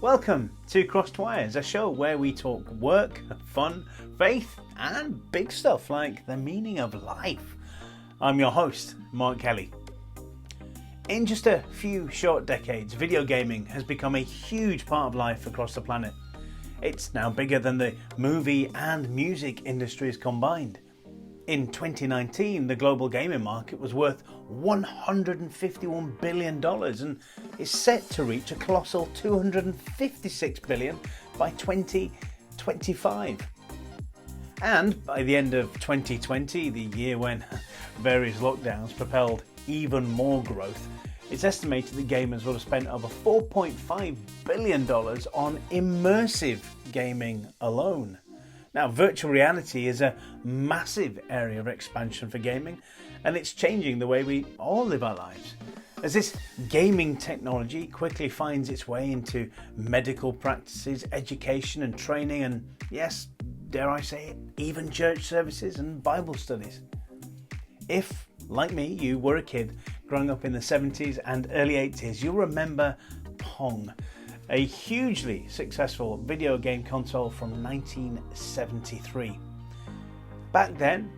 Welcome to Crossed Wires, a show where we talk work, fun, faith, and big stuff like the meaning of life. I'm your host, Mark Kelly. In just a few short decades, video gaming has become a huge part of life across the planet. It's now bigger than the movie and music industries combined. In 2019, the global gaming market was worth $151 billion and is set to reach a colossal $256 billion by 2025. And by the end of 2020, the year when various lockdowns propelled even more growth, it's estimated that gamers will have spent over $4.5 billion on immersive gaming alone. Now, virtual reality is a massive area of expansion for gaming, and it's changing the way we all live our lives. As this gaming technology quickly finds its way into medical practices, education and training, and yes, dare I say it, even church services and Bible studies. If, like me, you were a kid growing up in the 70s and early 80s, you'll remember Pong, a hugely successful video game console from 1973. Back then,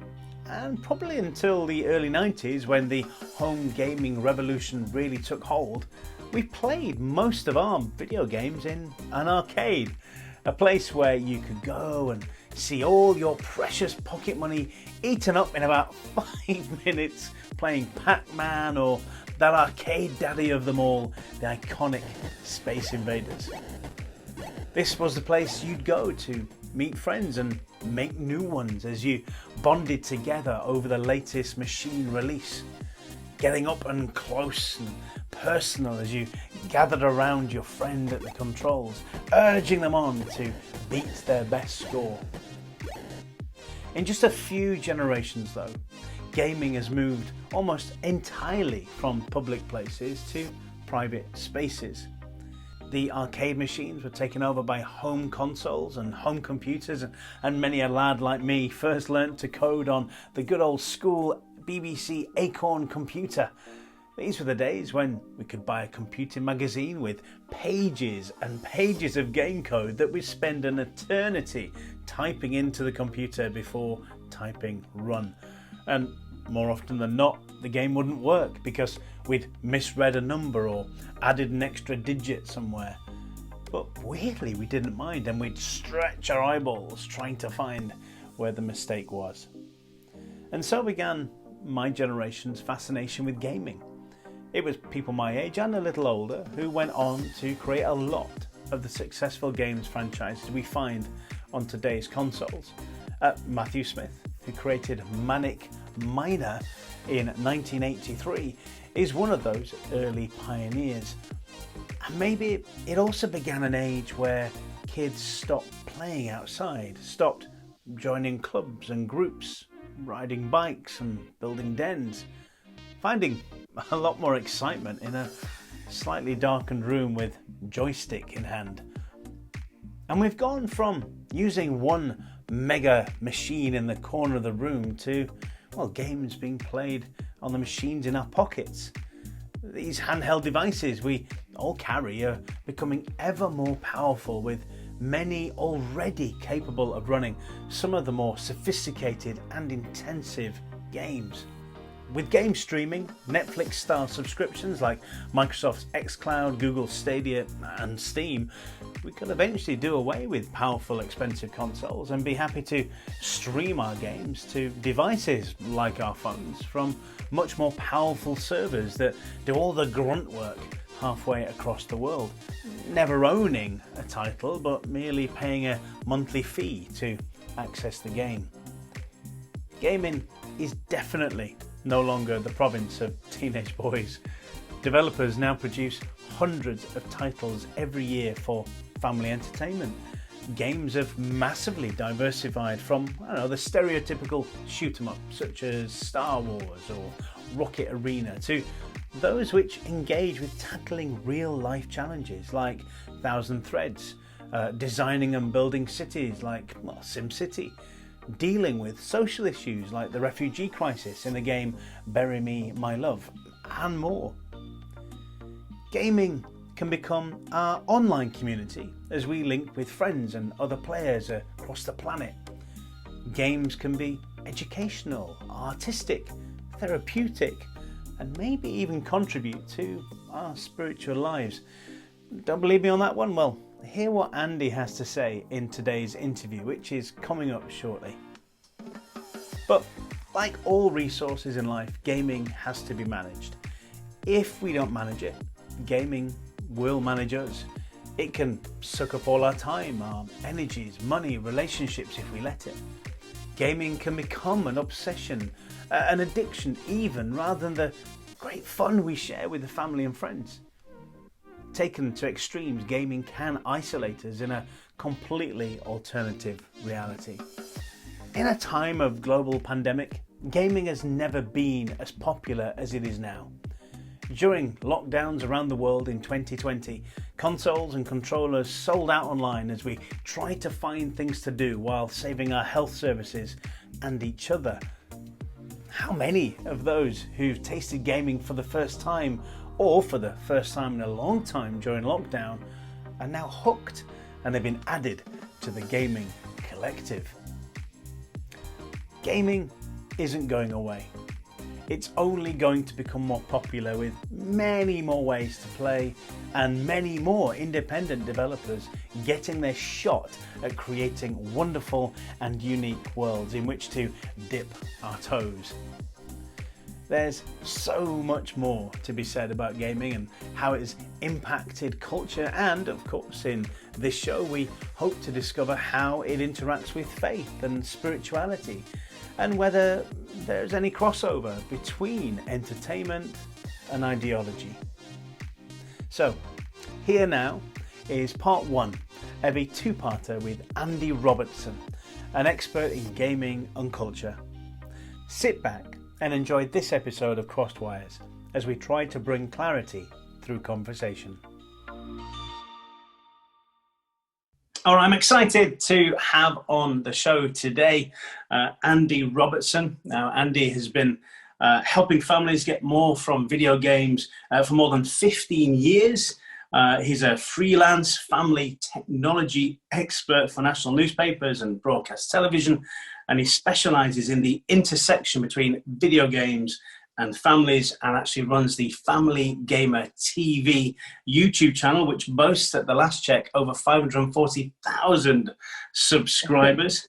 and probably until the early 90s when the home gaming revolution really took hold, we played most of our video games in an arcade, a place where you could go and see all your precious pocket money eaten up in about 5 minutes playing Pac-Man or that arcade daddy of them all, the iconic Space Invaders. This was the place you'd go to meet friends and make new ones as you bonded together over the latest machine release, getting up and close and personal as you gathered around your friend at the controls, urging them on to beat their best score. In just a few generations though, gaming has moved almost entirely from public places to private spaces. The arcade machines were taken over by home consoles and home computers, and many a lad like me first learnt to code on the good old school BBC Acorn computer. These were the days when we could buy a computing magazine with pages and pages of game code that we'd spend an eternity typing into the computer before typing run. And more often than not, the game wouldn't work because we'd misread a number or added an extra digit somewhere. But weirdly, we didn't mind, and we'd stretch our eyeballs trying to find where the mistake was. And so began my generation's fascination with gaming. It was people my age and a little older who went on to create a lot of the successful games franchises we find on today's consoles. Matthew Smith, who created Manic Miner in 1983, is one of those early pioneers. And maybe it also began an age where kids stopped playing outside, stopped joining clubs and groups, riding bikes and building dens, finding a lot more excitement in a slightly darkened room with joystick in hand. And we've gone from using one mega machine in the corner of the room to, well, games being played on the machines in our pockets. These handheld devices we all carry are becoming ever more powerful, with many already capable of running some of the more sophisticated and intensive games. With game streaming, Netflix-style subscriptions like Microsoft's xCloud, Google Stadia and Steam, we could eventually do away with powerful, expensive consoles and be happy to stream our games to devices like our phones from much more powerful servers that do all the grunt work halfway across the world, never owning a title but merely paying a monthly fee to access the game. Gaming is definitely no longer the province of teenage boys. Developers now produce hundreds of titles every year for family entertainment. Games have massively diversified from, the stereotypical shoot 'em up such as Star Wars or Rocket Arena to those which engage with tackling real life challenges like Thousand Threads, designing and building cities like SimCity, dealing with social issues like the refugee crisis in the game Bury Me, My Love, and more. Gaming can become our online community as we link with friends and other players across the planet. Games can be educational, artistic, therapeutic, and maybe even contribute to our spiritual lives. Don't believe me on that one? Well, hear what Andy has to say in today's interview, which is coming up shortly. But like all resources in life, gaming has to be managed. If we don't manage it, gaming will manage us. It can suck up all our time, our energies, money, relationships if we let it. Gaming can become an obsession, an addiction even, rather than the great fun we share with the family and friends. Taken to extremes, gaming can isolate us in a completely alternative reality. In a time of global pandemic, gaming has never been as popular as it is now. During lockdowns around the world in 2020, consoles and controllers sold out online as we tried to find things to do while saving our health services and each other. How many of those who've tasted gaming for the first time or for the first time in a long time during lockdown are now hooked and have been added to the gaming collective? Gaming isn't going away. It's only going to become more popular with many more ways to play and many more independent developers getting their shot at creating wonderful and unique worlds in which to dip our toes. There's so much more to be said about gaming and how it has impacted culture, and of course in this show we hope to discover how it interacts with faith and spirituality, and whether there's any crossover between entertainment and ideology. So, here now is part one of a two-parter with Andy Robertson, an expert in gaming and culture. Sit back and enjoy this episode of Crossed Wires as we try to bring clarity through conversation. All right, I'm excited to have on the show today Andy Robertson. Now, Andy has been helping families get more from video games for more than 15 years. He's a freelance family technology expert for national newspapers and broadcast television, and he specializes in the intersection between video games and families, and actually runs the Family Gamer TV YouTube channel, which boasts at the last check over 540,000 subscribers.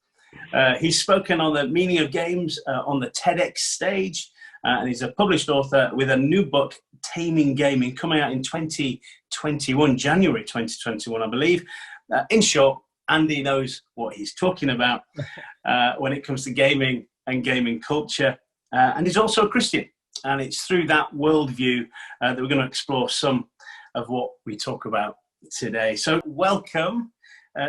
He's spoken on the meaning of games on the TEDx stage, and he's a published author with a new book, Taming Gaming, coming out in 2021, January 2021, I believe. In short, Andy knows what he's talking about when it comes to gaming and gaming culture, and he's also a Christian. And it's through that worldview that we're going to explore some of what we talk about today. So welcome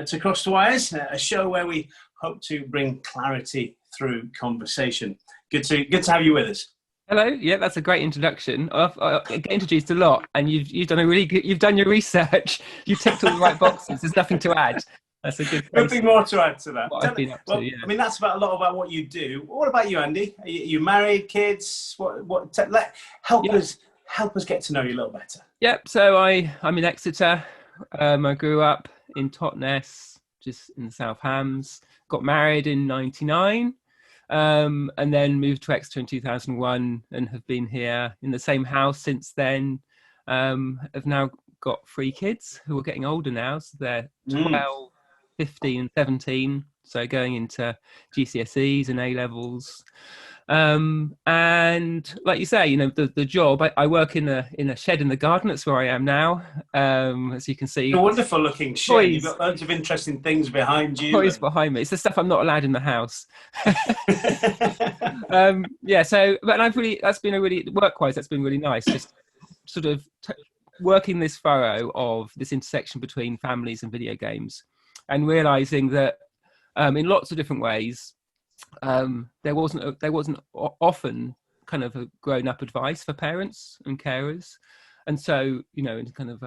to Cross the Wires, a show where we hope to bring clarity through conversation. Good to have you with us. Hello. Yeah, that's a great introduction. I get introduced a lot, and you've done you've done your research. You've ticked all the right boxes. There's nothing to add. That's a good. Nothing more to add to that. Yeah. I mean, that's about a lot about what you do. What about you, Andy? Are you married, kids? Help us get to know you a little better. Yep. So I'm in Exeter. I grew up in Totnes, just in the South Hams. Got married in '99, and then moved to Exeter in 2001, and have been here in the same house since then. Have now got 3 kids who are getting older now, so they're 12. 15 and 17, so going into GCSEs and A-levels. And like you say, the job, I work in a shed in the garden. That's where I am now. As you can see. A wonderful looking shed. You've got loads of interesting things behind you. Toys behind me. It's the stuff I'm not allowed in the house. Work-wise, that's been really nice. Just sort of working this furrow of this intersection between families and video games, and realizing that in lots of different ways, there wasn't often kind of a grown-up advice for parents and carers, and so in kind of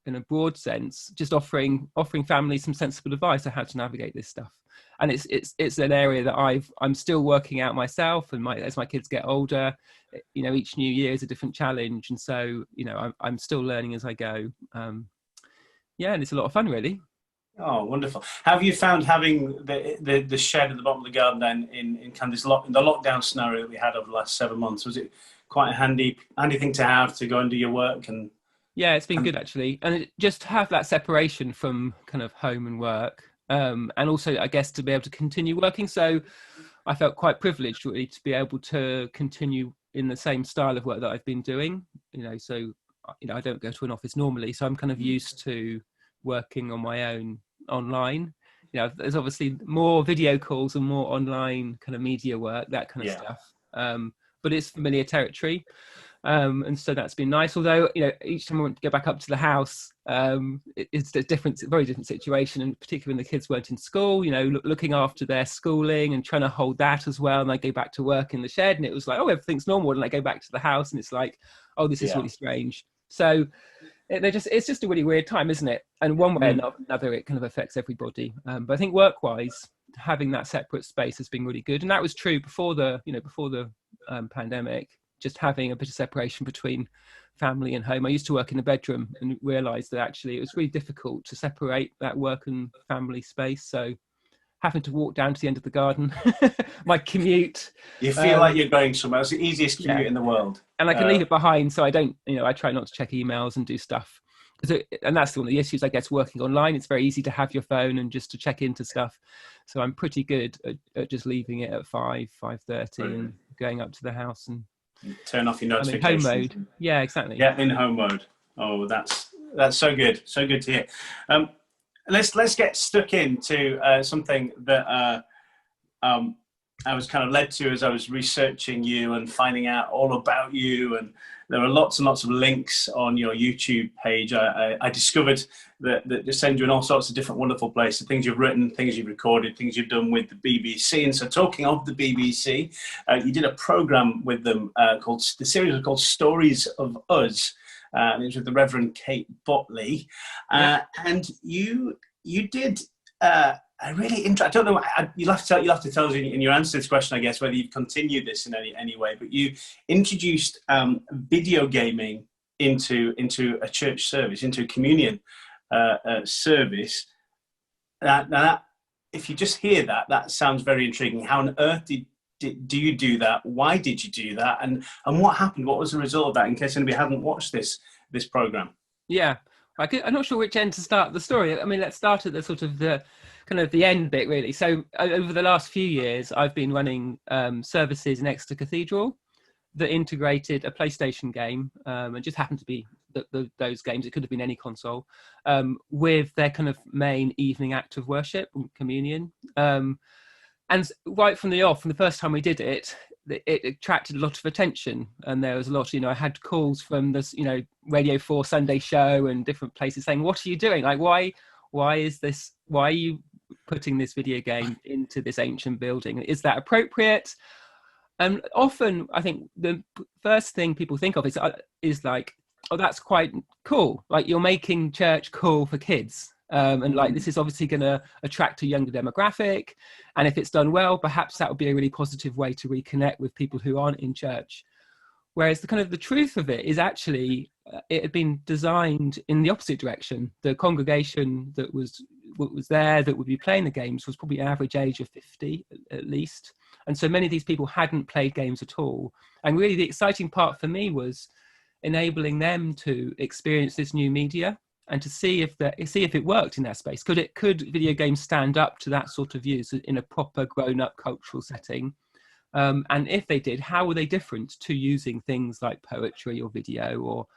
in a broad sense, just offering families some sensible advice on how to navigate this stuff. and it's an area that I'm still working out myself, and as my kids get older, you know, each new year is a different challenge, and so, you know, I'm still learning as I go. Yeah, and it's a lot of fun, really. Oh, wonderful. Have you found having the shed at the bottom of the garden then in kind of this in the lockdown scenario that we had over the last 7 months, was it quite a handy thing to have to go and do your work? And yeah, it's been good, actually, and just to have that separation from kind of home and work, and also, I guess, to be able to continue working. So I felt quite privileged, really, to be able to continue in the same style of work that I've been doing. You know, so, you know, I don't go to an office normally, so I'm kind of used to working on my own online. You know, there's obviously more video calls and more online kind of media work, that kind of stuff. But it's familiar territory. And so that's been nice. Although, you know, each time I want to go back up to the house, it's a very different situation. And particularly when the kids weren't in school, you know, looking after their schooling and trying to hold that as well. And I go back to work in the shed, and it was like, oh, everything's normal. And I go back to the house, and it's like, oh, this is really strange. So it's just a really weird time, isn't it? And one way or another, it kind of affects everybody. But I think work-wise, having that separate space has been really good, and that was true before the pandemic. Just having a bit of separation between family and home. I used to work in the bedroom and realised that actually it was really difficult to separate that work and family space. So having to walk down to the end of the garden, my commute. You feel like you're going somewhere. It's the easiest commute in the world. And I can leave it behind, so I don't, you know, I try not to check emails and do stuff. And that's one of the issues, I guess, working online. It's very easy to have your phone and just to check into stuff. So I'm pretty good at just leaving it at 5:30 and going up to the house and turn off your notifications. I'm in home mode. Yeah, exactly. Yeah, in home mode. Oh, that's so good. So good to hear. Let's get stuck into something that I was kind of led to as I was researching you and finding out all about you. And there are lots and lots of links on your YouTube page. I discovered that they send you in all sorts of different wonderful places, things you've written, things you've recorded, things you've done with the BBC. And so talking of the BBC, you did a programme with them the series was called Stories of Us. And it was with the Reverend Kate Botley. And you did... I really I don't know. You'll have to tell us in your answer to this question, I guess, whether you've continued this in any way. But you introduced video gaming into a church service, into a communion service. Now, if you just hear that, that sounds very intriguing. How on earth do you do that? Why did you do that? And what happened? What was the result of that? In case anybody hadn't watched this program. Yeah, I'm not sure which end to start the story. I mean, let's start at the sort of the kind of the end bit, really. So over the last few years, I've been running services in Exeter Cathedral that integrated a PlayStation game, and just happened to be those games. It could have been any console, with their kind of main evening act of worship, communion. And right from the first time we did it, it attracted a lot of attention, and there was a lot. You know, I had calls from this, you know, Radio 4 Sunday show and different places saying, "What are you doing? Like, why is this? Why are you putting this video game into this ancient building? Is that appropriate?" And often, I think the first thing people think of is like, "Oh, that's quite cool. Like, you're making church cool for kids." And like, this is obviously going to attract a younger demographic, and if it's done well, perhaps that would be a really positive way to reconnect with people who aren't in church. Whereas the truth of it is actually it had been designed in the opposite direction. The congregation that was there that would be playing the games was probably an average age of 50 at least, and so many of these people hadn't played games at all. And really, the exciting part for me was enabling them to experience this new media and to see if it worked in that space. Could video games stand up to that sort of use in a proper grown-up cultural setting? And if they did, how were they different to using things like poetry or video or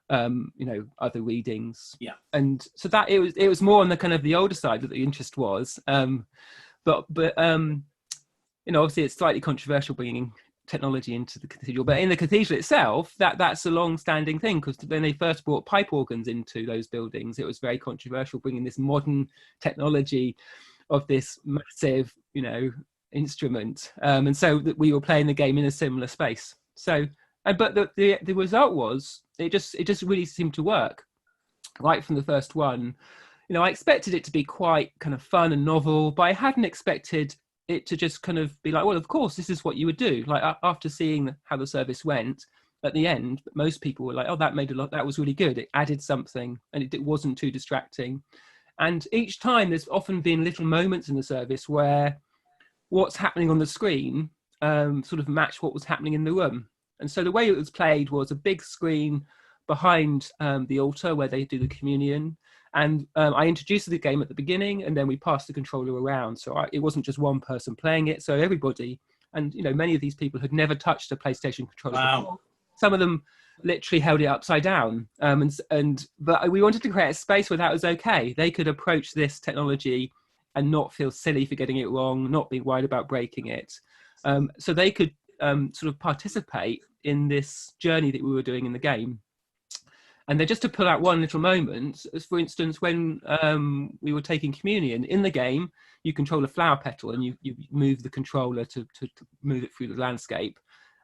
other readings? Yeah. And so that it was more on the kind of the older side that the interest was. But obviously it's slightly controversial bringing technology into the cathedral, but in the cathedral itself, that's a long-standing thing, because when they first brought pipe organs into those buildings, it was very controversial bringing this modern technology of this massive, instrument, and so that we were playing the game in a similar space. So, but the result was it just really seemed to work right from the first one. you know, I expected it to be quite kind of fun and novel, but I hadn't expected it to just kind of be like, well, of course, this is what you would do. Like after seeing how the service went at the end, most people were like, oh, that made a lot, that was really good. It added something and it wasn't too distracting. And each time there's often been little moments in the service where what's happening on the screen sort of matched what was happening in the room. And so the way it was played was a big screen behind the altar where they do the communion. And I introduced the game at the beginning, and then we passed the controller around. So it wasn't just one person playing it. So everybody, and you know, many of these people had never touched a PlayStation controller before. Some of them literally held it upside down. But we wanted to create a space where that was okay. They could approach this technology and not feel silly for getting it wrong, not being worried about breaking it. So they could sort of participate in this journey that we were doing in the game. And then just to pull out one little moment, as for instance, when we were taking communion in the game, you control a flower petal and you move the controller to move it through the landscape.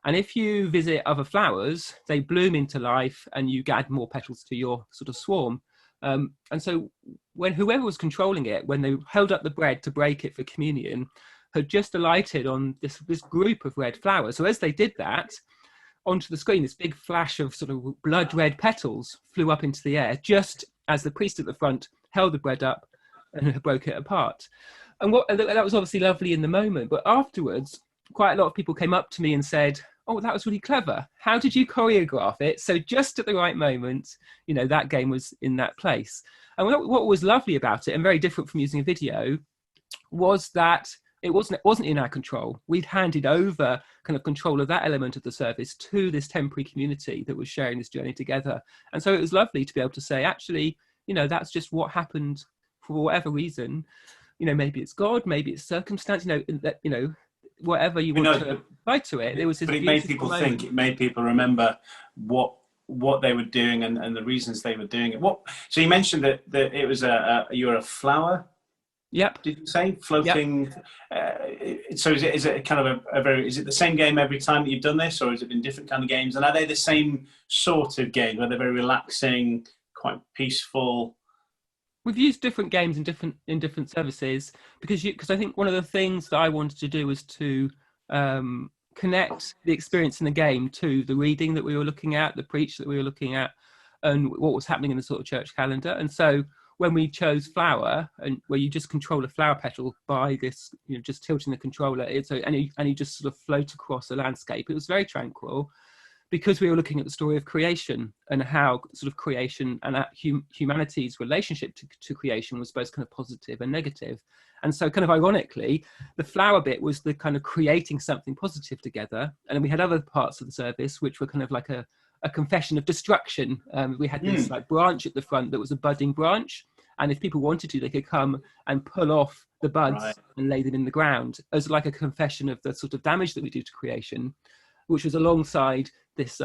And if you visit other flowers, they bloom into life and you add more petals to your sort of swarm. And so when whoever was controlling it, when they held up the bread to break it for communion, had just alighted on this group of red flowers. So as they did that, onto the screen, this big flash of sort of blood red petals flew up into the air, just as the priest at the front held the bread up and broke it apart. And that was obviously lovely in the moment, but afterwards, quite a lot of people came up to me and said, oh, that was really clever. How did you choreograph it? So just at the right moment, you know, that game was in that place. And what was lovely about it, and very different from using a video, was that it wasn't in our control. We'd handed over kind of control of that element of the service to this temporary community that was sharing this journey together. And so it was lovely to be able to say, actually, you know, that's just what happened for whatever reason. You know, maybe it's God, maybe it's circumstance, whatever you want to apply to it. It was this, but it made people think, it made people remember what they were doing and the reasons they were doing it. So you mentioned that it was you were a flower. Yep. Did you say floating? Yep. So is it kind of is it the same game every time that you've done this, or has it been different kind of games? And are they the same sort of games where they're very relaxing, quite peaceful? We've used different games in different services because I think one of the things that I wanted to do was to connect the experience in the game to the reading that we were looking at, the preach that we were looking at, and what was happening in the sort of church calendar. And so when we chose flower, and where you just control a flower petal by this, you know, just tilting the controller, and you just sort of float across a landscape. It was very tranquil because we were looking at the story of creation and how sort of creation and humanity's relationship to creation was both kind of positive and negative. And so kind of ironically, the flower bit was the kind of creating something positive together. And then we had other parts of the service, which were kind of like a confession of destruction. We had this like branch at the front that was a budding branch. And if people wanted to, they could come and pull off the buds and lay them in the ground as like a confession of the sort of damage that we do to creation, which was alongside this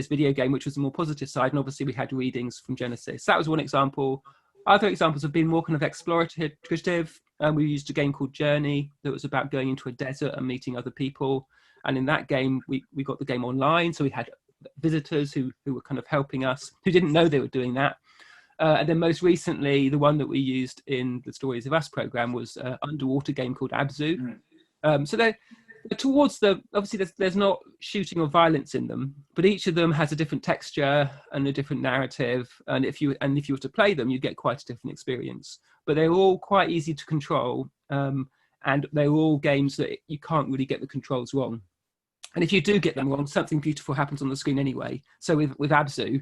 video game, which was the more positive side. And obviously we had readings from Genesis. That was one example. Other examples have been more kind of explorative. We used a game called Journey that was about going into a desert and meeting other people. And in that game, we got the game online. So we had visitors who were kind of helping us, who didn't know they were doing that. And then most recently, the one that we used in the Stories of Us program was an underwater game called Abzu. So they're towards obviously there's not shooting or violence in them, but each of them has a different texture and a different narrative. And if you were to play them, you get quite a different experience. But they're all quite easy to control. And they're all games that you can't really get the controls wrong. And if you do get them wrong, something beautiful happens on the screen anyway. So with Abzu,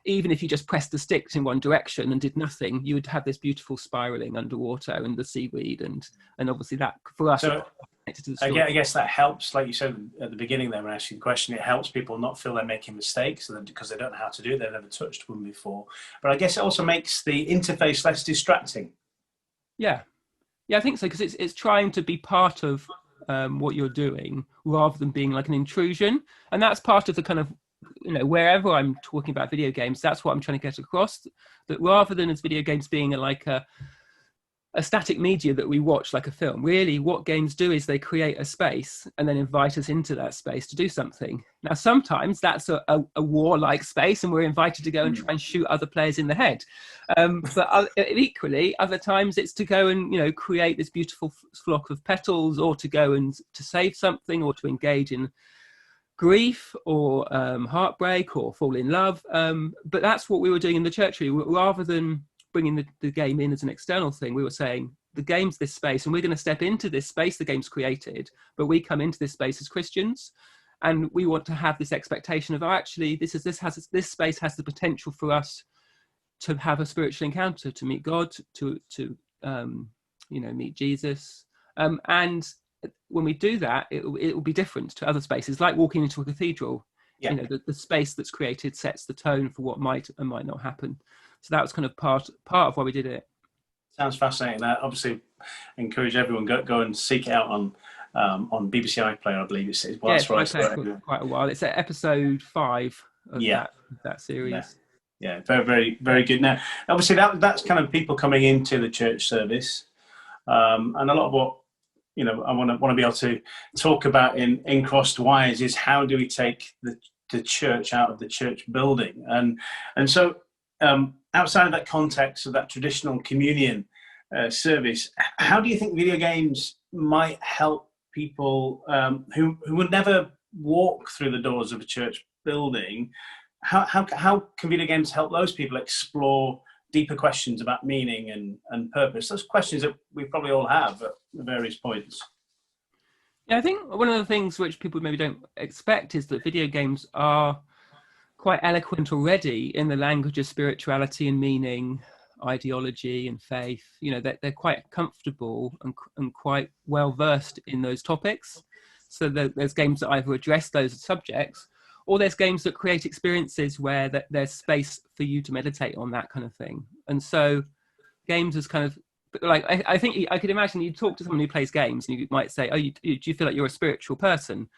even if you just pressed the sticks in one direction and did nothing, you would have this beautiful spiraling underwater and the seaweed, and obviously that for us. So I guess that helps, like you said at the beginning there when I asked you the question, it helps people not feel they're making mistakes because they don't know how to do it, they've never touched one before. But I guess it also makes the interface less distracting. Yeah, I think so, because it's trying to be part of what you're doing rather than being like an intrusion, and that's part of the kind of, you know, wherever I'm talking about video games, that's what I'm trying to get across, that rather than as video games being like a a static media that we watch like a film. Really, what games do is they create a space and then invite us into that space to do something. Now, sometimes that's a warlike space and we're invited to go and try and shoot other players in the head. But equally, other times it's to go and, create this beautiful flock of petals, or to go and to save something, or to engage in grief or heartbreak or fall in love. But that's what we were doing in the church. Rather than bringing the game in as an external thing, we were saying the game's this space and we're going to step into this space the game's created, but we come into this space as Christians, and we want to have this expectation of, actually this space has the potential for us to have a spiritual encounter, to meet God, to meet Jesus, and when we do that, it will be different to other spaces, like walking into a cathedral. Yeah. The space that's created sets the tone for what might and might not happen. So that was kind of part of why we did it. Sounds fascinating. I obviously encourage everyone go and seek it out on BBC iPlayer, I believe it's quite a while. It's at episode 5 of that series. Yeah, very, very, very good. Now, obviously, that's kind of people coming into the church service, and a lot of what I want to be able to talk about in Crossed Wires is how do we take the church out of the church building, and so outside of that context of that traditional communion service, how do you think video games might help people who would never walk through the doors of a church building? How can video games help those people explore deeper questions about meaning and purpose? Those questions that we probably all have at various points. Yeah, I think one of the things which people maybe don't expect is that video games are quite eloquent already in the language of spirituality and meaning, ideology and faith. They're quite comfortable and quite well versed in those topics. So there's games that either address those subjects, or there's games that create experiences where there's space for you to meditate on that kind of thing. And so games is kind of like, I think I could imagine you talk to someone who plays games and you might say, do you feel like you're a spiritual person?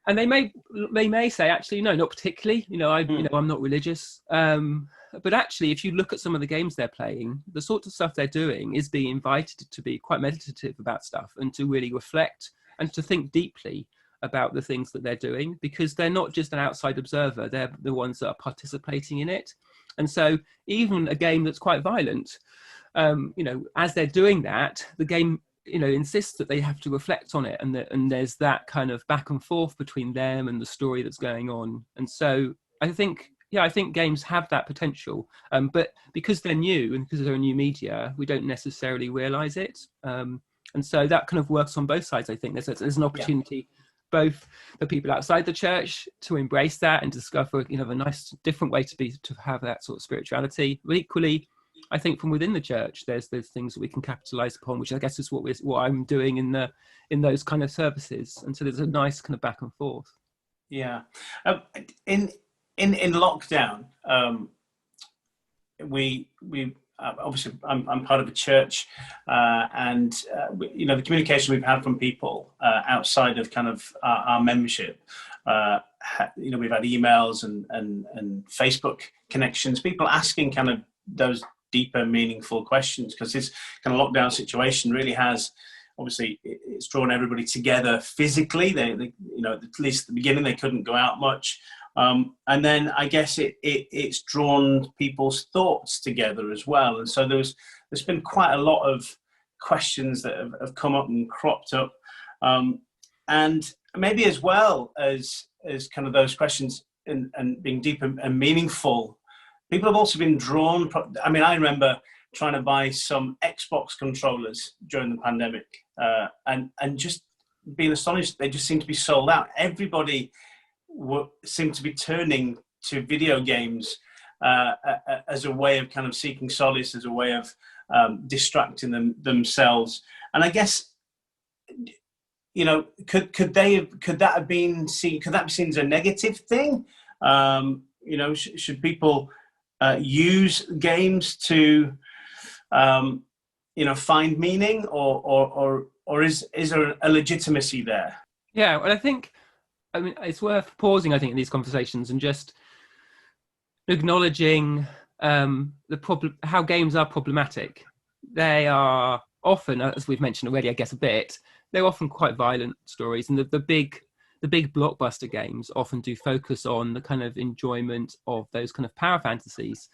And they may say, actually, no, not particularly. I'm not religious. But actually, if you look at some of the games they're playing, the sorts of stuff they're doing is being invited to be quite meditative about stuff and to really reflect and to think deeply about the things that they're doing, because they're not just an outside observer, they're the ones that are participating in it. And so even a game that's quite violent, as they're doing that, the game insists that they have to reflect on it, and there's that kind of back and forth between them and the story that's going on. And so I think games have that potential, but because they're new and because they're a new media, we don't necessarily realize it. And so that kind of works on both sides. I think there's an opportunity both for people outside the church to embrace that and discover, a nice different way to have that sort of spirituality. But equally, I think from within the church, there's things that we can capitalize upon, which I guess is what I'm doing in those kind of services. And so there's a nice kind of back and forth. Yeah, in lockdown, we obviously I'm part of a church, and the communication we've had from people outside of kind of our membership, we've had emails and Facebook connections, people asking kind of those deeper, meaningful questions, because this kind of lockdown situation really has, obviously, it's drawn everybody together physically. They at least at the beginning they couldn't go out much. And then I guess it's drawn people's thoughts together as well. And so there's been quite a lot of questions that have come up and cropped up. And maybe as well as kind of those questions and being deep and meaningful, people have also been drawn. I mean, I remember trying to buy some Xbox controllers during the pandemic, and just being astonished. They just seem to be sold out. Everybody seem to be turning to video games as a way of kind of seeking solace, as a way of distracting themselves. And I guess, could that be seen as a negative thing? Should people use games to find meaning, or is there a legitimacy there? Yeah, well, I mean, it's worth pausing, I think, in these conversations and just acknowledging the problem, how games are problematic. they are often, as we've mentioned already, I guess a bit, they're often quite violent stories. And the big blockbuster games often do focus on the kind of enjoyment of those kind of power fantasies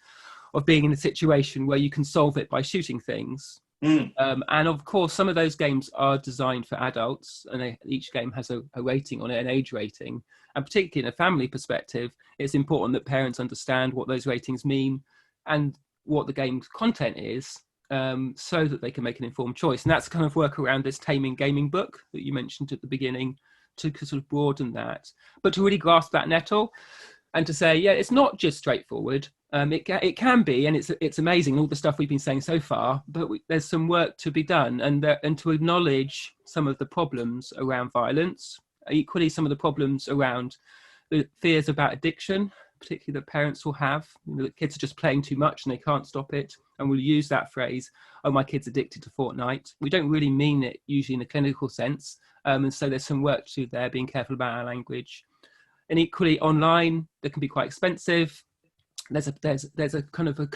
of being in a situation where you can solve it by shooting things. And of course, some of those games are designed for adults, and each game has a rating on it, an age rating. And particularly in a family perspective, it's important that parents understand what those ratings mean and what the game's content is, so that they can make an informed choice. And that's kind of work around this Taming Gaming book that you mentioned at the beginning, to sort of broaden that, but to really grasp that nettle and to say, yeah, it's not just straightforward. It can be, and it's amazing, all the stuff we've been saying so far, but there's some work to be done, and to acknowledge some of the problems around violence, equally some of the problems around the fears about addiction, particularly that parents will have. The kids are just playing too much and they can't stop it, and we'll use that phrase, oh, my kid's addicted to Fortnite. We don't really mean it usually in a clinical sense, and so there's some work to do there, being careful about our language. And equally online, they can be quite expensive. There's a kind of a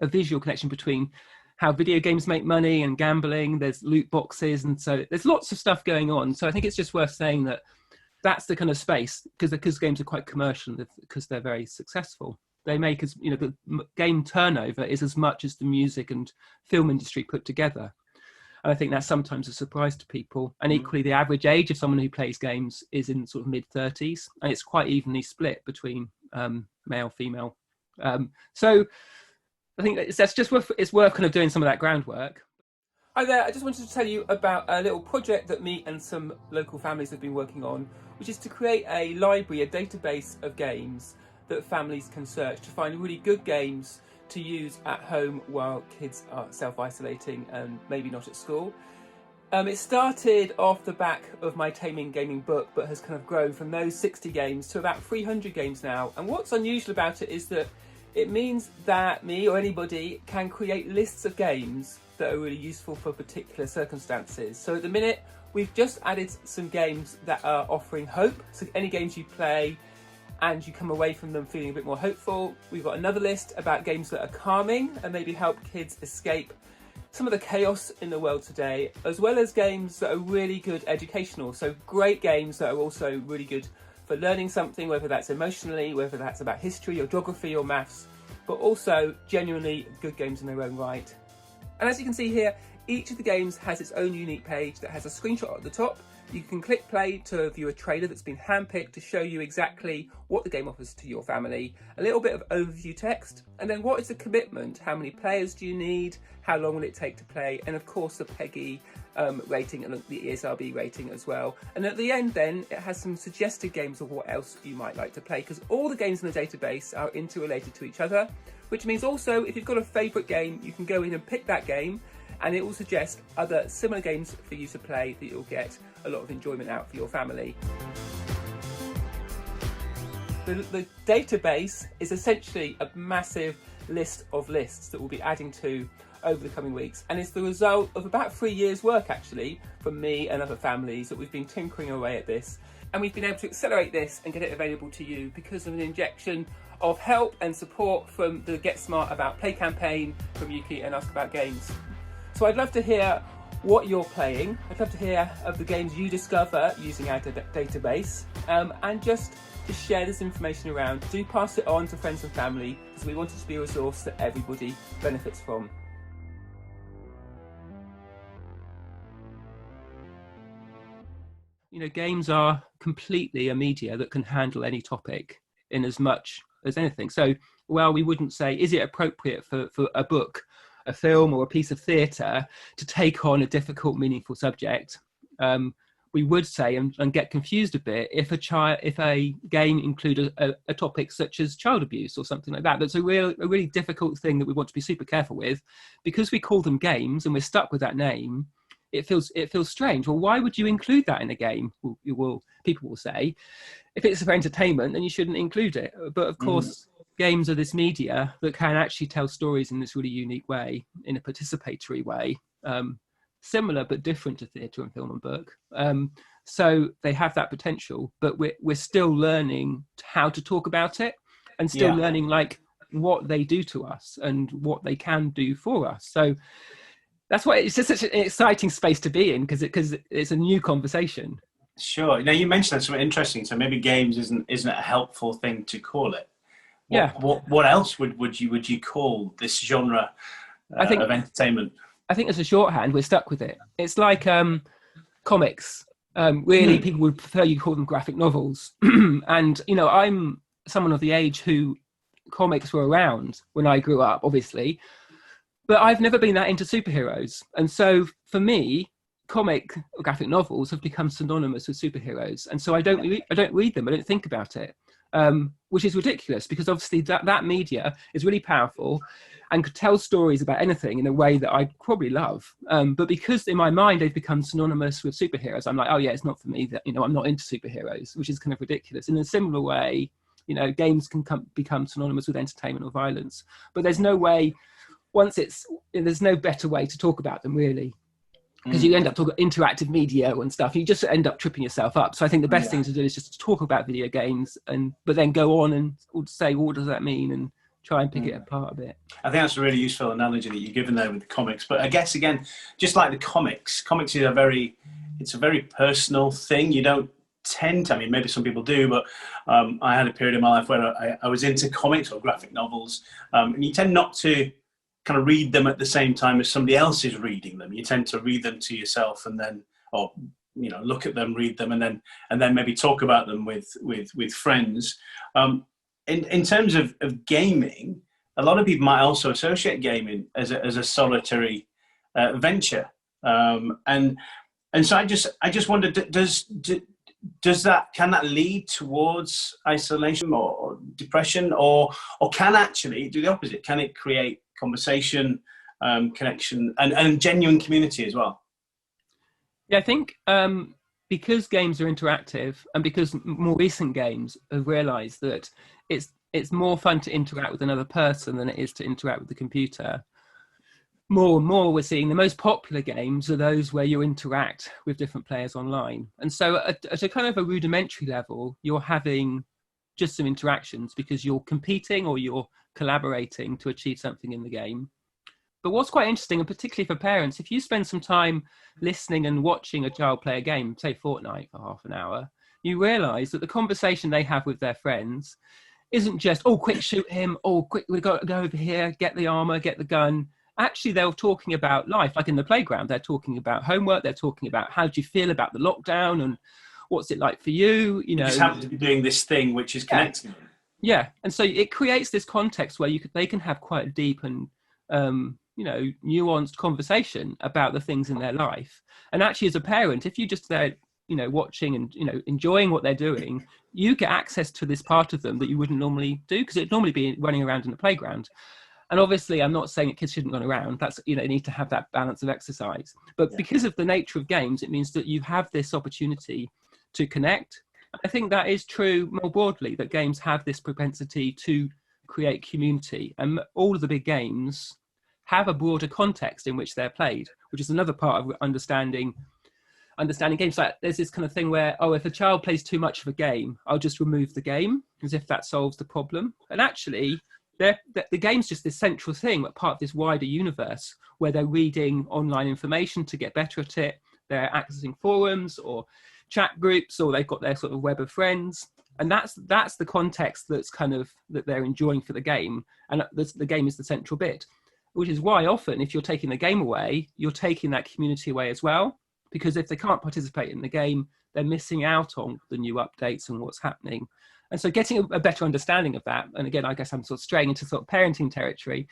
visual connection between how video games make money and gambling. There's loot boxes, and so there's lots of stuff going on. So I think it's just worth saying that that's the kind of space, because games are quite commercial, because they're very successful. They make, as you know, the game turnover is as much as the music and film industry put together. And I think that's sometimes a surprise to people. And equally, the average age of someone who plays games is in sort of mid-30s, and it's quite evenly split between male, female. So I think it's worth kind of doing some of that groundwork. Hi there, I just wanted to tell you about a little project that me and some local families have been working on, which is to create a library, a database of games that families can search to find really good games to use at home while kids are self-isolating and maybe not at school. It started off the back of my Taming Gaming book, but has kind of grown from those 60 games to about 300 games now. And what's unusual about it is that it means that me or anybody can create lists of games that are really useful for particular circumstances. So at the minute, we've just added some games that are offering hope. So any games you play and you come away from them feeling a bit more hopeful. We've got another list about games that are calming and maybe help kids escape some of the chaos in the world today, as well as games that are really good educational. So great games that are also really good for learning something, whether that's emotionally, whether that's about history or geography or maths, but also genuinely good games in their own right. And as you can see here, each of the games has its own unique page that has a screenshot at the top. You can click play to view a trailer that's been handpicked to show you exactly what the game offers to your family, a little bit of overview text, and then what is the commitment, how many players do you need, how long will it take to play, and of course the PEGI rating and the ESRB rating as well. And at the end then, it has some suggested games of what else you might like to play, because all the games in the database are interrelated to each other, which means also if you've got a favourite game, you can go in and pick that game, and it will suggest other similar games for you to play that you'll get a lot of enjoyment out for your family. The database is essentially a massive list of lists that we'll be adding to over the coming weeks, and it's the result of about 3 years' work actually from me and other families that we've been tinkering away at this, and we've been able to accelerate this and get it available to you because of an injection of help and support from the Get Smart About Play campaign from Yuki and Ask About Games. So I'd love to hear what you're playing. I'd love to hear of the games you discover using our database, and just to share this information around. Do pass it on to friends and family, because we want it to be a resource that everybody benefits from. You know, games are completely a media that can handle any topic in as much as anything. So, well, we wouldn't say, is it appropriate for a book, a film or a piece of theatre to take on a difficult, meaningful subject? We would say, and get confused a bit, if a game included a topic such as child abuse or something like that. That's a really difficult thing that we want to be super careful with, because we call them games and we're stuck with that name. It feels strange. Well, why would you include that in a game? People will say, if it's for entertainment, then you shouldn't include it. But of course, games are this media that can actually tell stories in this really unique way, in a participatory way, similar but different to theatre and film and book. So they have that potential, but we're still learning how to talk about it, and still learning, like, what they do to us and what they can do for us. So that's why it's just such an exciting space to be in, because it's a new conversation. Sure. Now you mentioned something interesting. So maybe games isn't a helpful thing to call it. What else would you call this genre of entertainment? I think as a shorthand, we're stuck with it. It's like comics. Really, people would prefer you call them graphic novels. And, you know, I'm someone of the age who comics were around when I grew up, obviously. But I've never been that into superheroes. And so for me, comic or graphic novels have become synonymous with superheroes. And so I don't read them. I don't think about it, which is ridiculous, because obviously that media is really powerful and could tell stories about anything in a way that I probably love. But because in my mind they've become synonymous with superheroes, I'm like, oh yeah, it's not for me. That, you know, I'm not into superheroes, which is kind of ridiculous. In a similar way, you know, games can become synonymous with entertainment or violence. But there's no way, there's no better way to talk about them, really. Because you end up talking interactive media and stuff, you just end up tripping yourself up. So I think the best thing to do is just to talk about video games, but then go on and say, well, what does that mean, and try and pick it apart a bit. I think that's a really useful analogy that you've given there with the comics. But I guess, again, just like the comics is a very personal thing. You don't tend to, I mean, maybe some people do, but I had a period in my life where I was into comics or graphic novels, and you tend not to kind of read them at the same time as somebody else is reading them. You tend to read them to yourself, and then, or you know, look at them, read them, and then maybe talk about them with friends. In terms of gaming, a lot of people might also associate gaming as a solitary venture, and so I just wonder, can that lead towards isolation or depression, or can actually do the opposite? Can it create conversation, connection, and genuine community as well? Yeah, I think because games are interactive, and because more recent games have realised that it's more fun to interact with another person than it is to interact with the computer. More and more, we're seeing the most popular games are those where you interact with different players online. And so at a kind of a rudimentary level, you're having just some interactions because you're competing or you're collaborating to achieve something in the game. But what's quite interesting, and particularly for parents, if you spend some time listening and watching a child play a game, say Fortnite for half an hour, you realise that the conversation they have with their friends isn't just, oh, quick, shoot him, oh, quick, we've got to go over here, get the armour, get the gun. Actually, they're talking about life, like in the playground. They're talking about homework. They're talking about how do you feel about the lockdown and what's it like for you. You know, just happen to be doing this thing which is connecting them. Yeah, and so it creates this context where they can have quite a deep and nuanced conversation about the things in their life. And actually, as a parent, if you just there, watching and enjoying what they're doing, you get access to this part of them that you wouldn't normally do, because it'd normally be running around in the playground. And obviously, I'm not saying that kids shouldn't run around. That's, you need to have that balance of exercise. But because of the nature of games, it means that you have this opportunity to connect. I think that is true more broadly, that games have this propensity to create community. And all of the big games have a broader context in which they're played, which is another part of understanding games. Like there's this kind of thing where, if a child plays too much of a game, I'll just remove the game, as if that solves the problem. And actually, the game's just this central thing, but part of this wider universe where they're reading online information to get better at it. They're accessing forums or chat groups, or they've got their sort of web of friends. And that's the context that's kind of that they're enjoying for the game. And the game is the central bit, which is why often if you're taking the game away, you're taking that community away as well. Because if they can't participate in the game, they're missing out on the new updates and what's happening. And so getting a better understanding of that, and again, I guess I'm sort of straying into sort of parenting territory,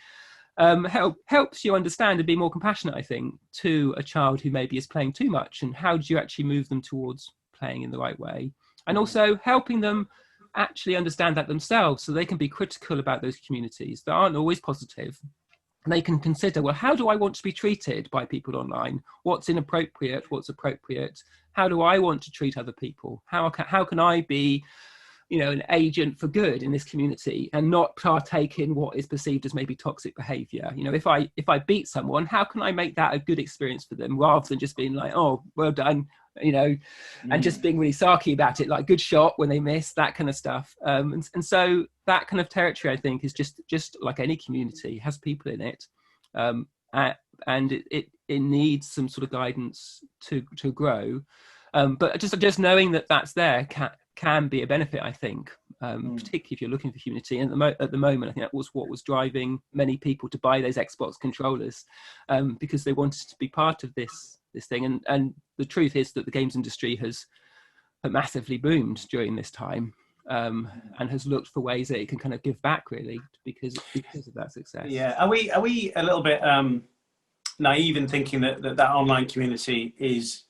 helps you understand and be more compassionate, I think, to a child who maybe is playing too much, and how do you actually move them towards playing in the right way? And also helping them actually understand that themselves, so they can be critical about those communities that aren't always positive. And they can consider, well, how do I want to be treated by people online? What's inappropriate? What's appropriate? How do I want to treat other people? How can I be an agent for good in this community and not partake in what is perceived as maybe toxic behavior? If I beat someone, how can I make that a good experience for them, rather than just being like, oh, well done, and just being really sarky about it, like good shot when they miss, that kind of stuff. And so that kind of territory, I think, is just like any community, has people in it, and it needs some sort of guidance to grow. But just knowing that that's there can be a benefit, I think, particularly if you're looking for community. And at the moment, I think that was what was driving many people to buy those Xbox controllers, because they wanted to be part of this thing. And the truth is that the games industry has massively boomed during this time, and has looked for ways that it can kind of give back, really, because of that success. Yeah, are we a little bit naive in thinking that online community is,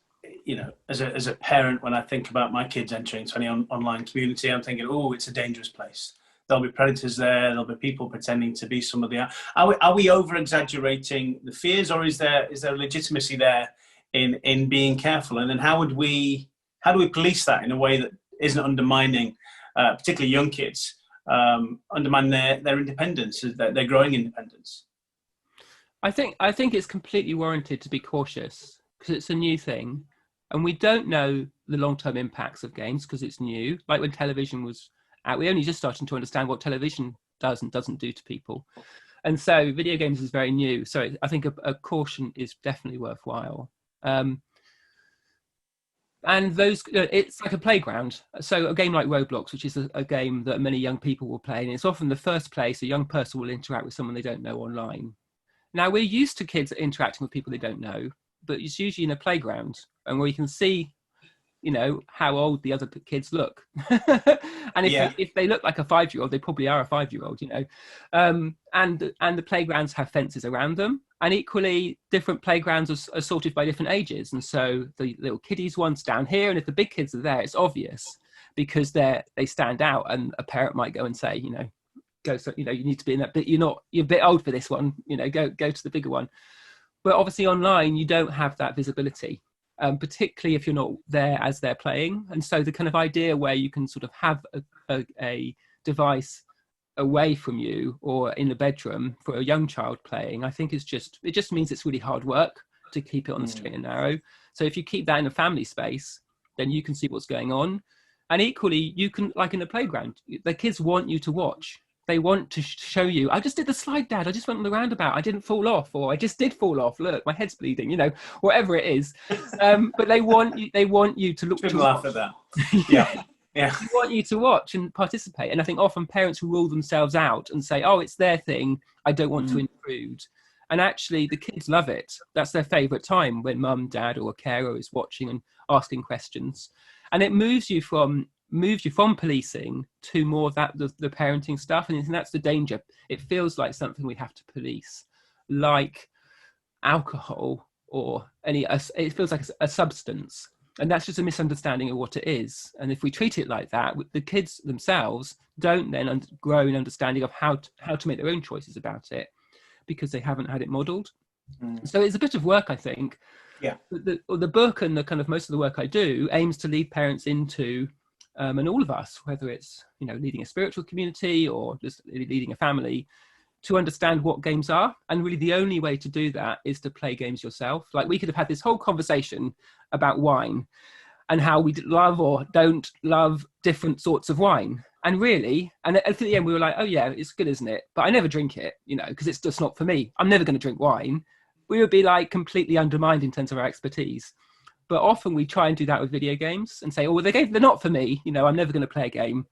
as a parent, when I think about my kids entering into any online community, I'm thinking, oh, it's a dangerous place. There'll be predators there. There'll be people pretending to be somebody else. Are we over exaggerating the fears, or is there legitimacy there in being careful? And then how do we police that in a way that isn't undermining, particularly young kids, undermine their independence, their growing independence? I think it's completely warranted to be cautious, because it's a new thing, and we don't know the long-term impacts of games because it's new. Like when television was out, we only just starting to understand what television does and doesn't do to people, and so video games is very new. So I think a caution is definitely worthwhile. And those, it's like a playground. So a game like Roblox, which is a game that many young people will play, and it's often the first place a young person will interact with someone they don't know online. Now, we're used to kids interacting with people they don't know, but it's usually in a playground, and where you can see, how old the other kids look. And if they look like a 5-year-old, they probably are a 5-year-old, and the playgrounds have fences around them. And equally, different playgrounds are sorted by different ages. And so the little kiddies one's down here, and if the big kids are there, it's obvious because they stand out, and a parent might go and say, so you need to be in that bit. You're a bit old for this one. Go to the bigger one. But obviously online, you don't have that visibility, particularly if you're not there as they're playing. And so the kind of idea where you can sort of have a device away from you or in the bedroom for a young child playing, I think it just means it's really hard work to keep it on the straight and narrow. So if you keep that in a family space, then you can see what's going on. And equally, you can, like in the playground, the kids want you to watch. They want to show you, I just did the slide, Dad. I just went on the roundabout. I didn't fall off, or I just did fall off. Look, my head's bleeding, whatever it is. But they want you to look. Shouldn't laugh at that. Yeah. Yeah. They want you to watch and participate. And I think often parents rule themselves out and say, oh, it's their thing. I don't want to intrude. And actually, the kids love it. That's their favorite time, when mum, dad, or a carer is watching and asking questions. And it moves you from policing to more of that the parenting stuff, and that's the danger. It feels like something we have to police, like alcohol or it feels like a substance, and that's just a misunderstanding of what it is. And if we treat it like that, the kids themselves don't then grow an understanding of how to make their own choices about it, because they haven't had it modeled. So it's a bit of work, I think. Yeah. The book and the kind of most of the work I do aims to lead parents into and all of us, whether it's leading a spiritual community or just leading a family, to understand what games are. And really the only way to do that is to play games yourself. Like, we could have had this whole conversation about wine and how we love or don't love different sorts of wine. And really, and at the end we were like, oh yeah, it's good, isn't it? But I never drink it, because it's just not for me. I'm never going to drink wine. We would be like completely undermined in terms of our expertise. But often we try and do that with video games and say, oh, well, they're not for me. I'm never going to play a game.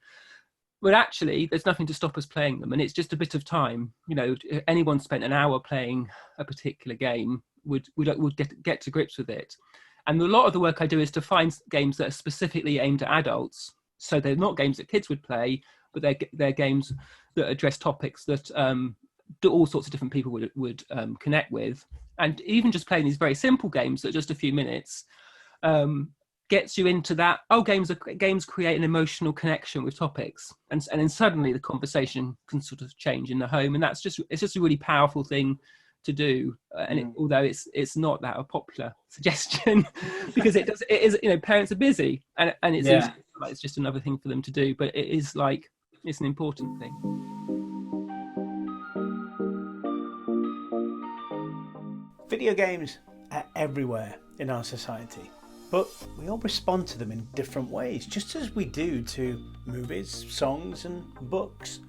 But actually, there's nothing to stop us playing them. And it's just a bit of time. Anyone spent an hour playing a particular game would get to grips with it. And a lot of the work I do is to find games that are specifically aimed at adults. So they're not games that kids would play, but they're games that address topics that all sorts of different people would connect with. And even just playing these very simple games that just a few minutes gets you into that. Oh, games create an emotional connection with topics, and then suddenly the conversation can sort of change in the home, and it's just a really powerful thing to do. Although it's not that a popular suggestion, because it is parents are busy, and it seems like it's just another thing for them to do, but it's an important thing. Video games are everywhere in our society, but we all respond to them in different ways, just as we do to movies, songs and books.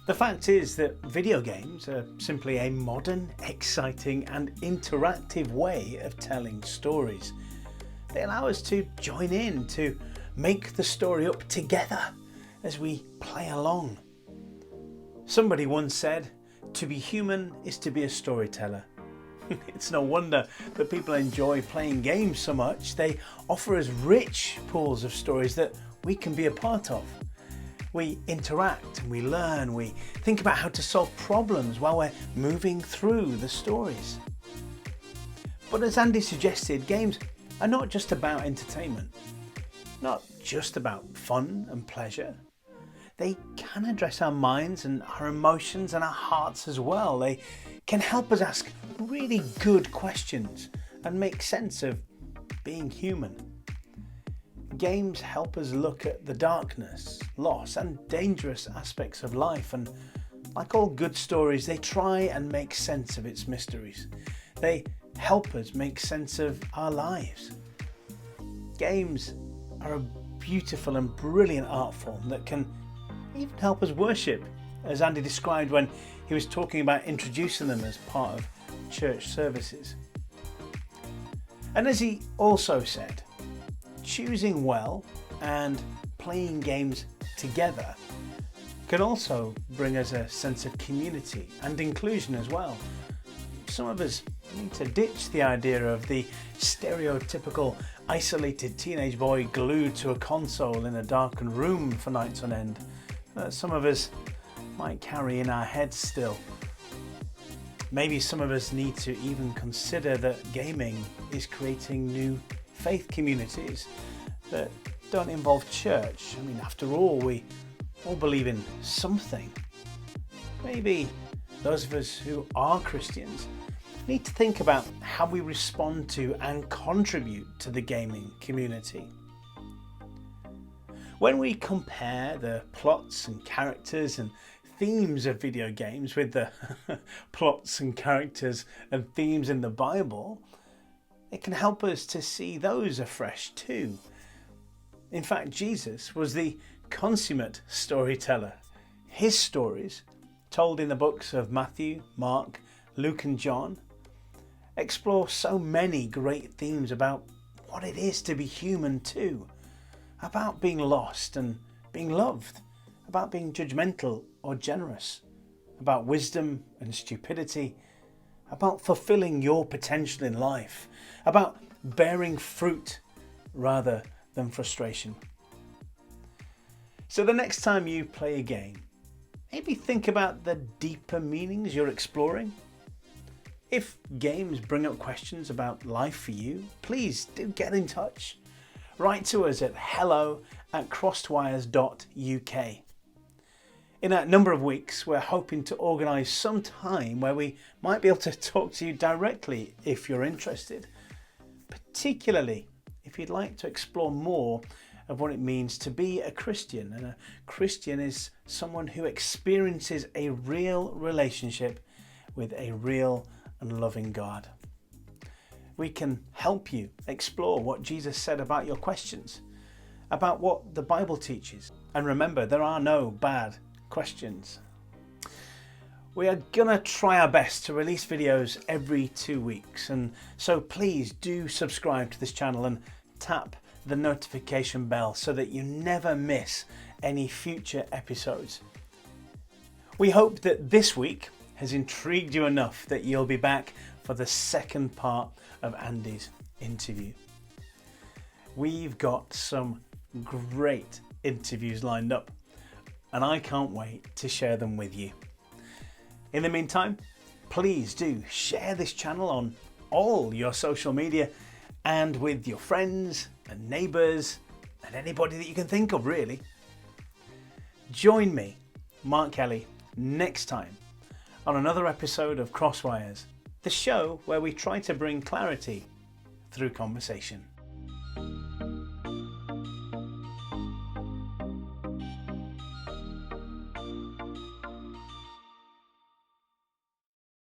The fact is that video games are simply a modern, exciting and interactive way of telling stories. They allow us to join in, to make the story up together as we play along. Somebody once said, "To be human is to be a storyteller." It's no wonder that people enjoy playing games so much. They offer us rich pools of stories that we can be a part of. We interact and we learn, we think about how to solve problems while we're moving through the stories. But as Andy suggested, games are not just about entertainment, not just about fun and pleasure. They can address our minds and our emotions and our hearts as well. They can help us ask really good questions and make sense of being human. Games help us look at the darkness, loss and dangerous aspects of life, and like all good stories, they try and make sense of its mysteries. They help us make sense of our lives. Games are a beautiful and brilliant art form that can even help us worship, as Andy described when he was talking about introducing them as part of church services. And as he also said, choosing well and playing games together can also bring us a sense of community and inclusion as well. Some of us need to ditch the idea of the stereotypical isolated teenage boy glued to a console in a darkened room for nights on end that some of us might carry in our heads still. Maybe some of us need to even consider that gaming is creating new faith communities that don't involve church. I mean, after all, we all believe in something. Maybe those of us who are Christians need to think about how we respond to and contribute to the gaming community. When we compare the plots and characters and themes of video games with the plots and characters and themes in the Bible, it can help us to see those afresh too. In fact, Jesus was the consummate storyteller. His stories, told in the books of Matthew, Mark, Luke and John, explore so many great themes about what it is to be human too, about being lost and being loved, about being judgmental or generous, about wisdom and stupidity, about fulfilling your potential in life, about bearing fruit rather than frustration. So the next time you play a game, maybe think about the deeper meanings you're exploring. If games bring up questions about life for you, please do get in touch. Write to us at hello@crossedwires.uk. In a number of weeks, we're hoping to organise some time where we might be able to talk to you directly if you're interested, particularly if you'd like to explore more of what it means to be a Christian. And a Christian is someone who experiences a real relationship with a real and loving God. We can help you explore what Jesus said about your questions, about what the Bible teaches. And remember, there are no bad questions. We are gonna try our best to release videos every 2 weeks, and so please do subscribe to this channel and tap the notification bell so that you never miss any future episodes. We hope that this week has intrigued you enough that you'll be back for the second part of Andy's interview. We've got some great interviews lined up, and I can't wait to share them with you. In the meantime, please do share this channel on all your social media and with your friends and neighbours and anybody that you can think of, really. Join me, Mark Kelly, next time on another episode of Crosswires, the show where we try to bring clarity through conversation.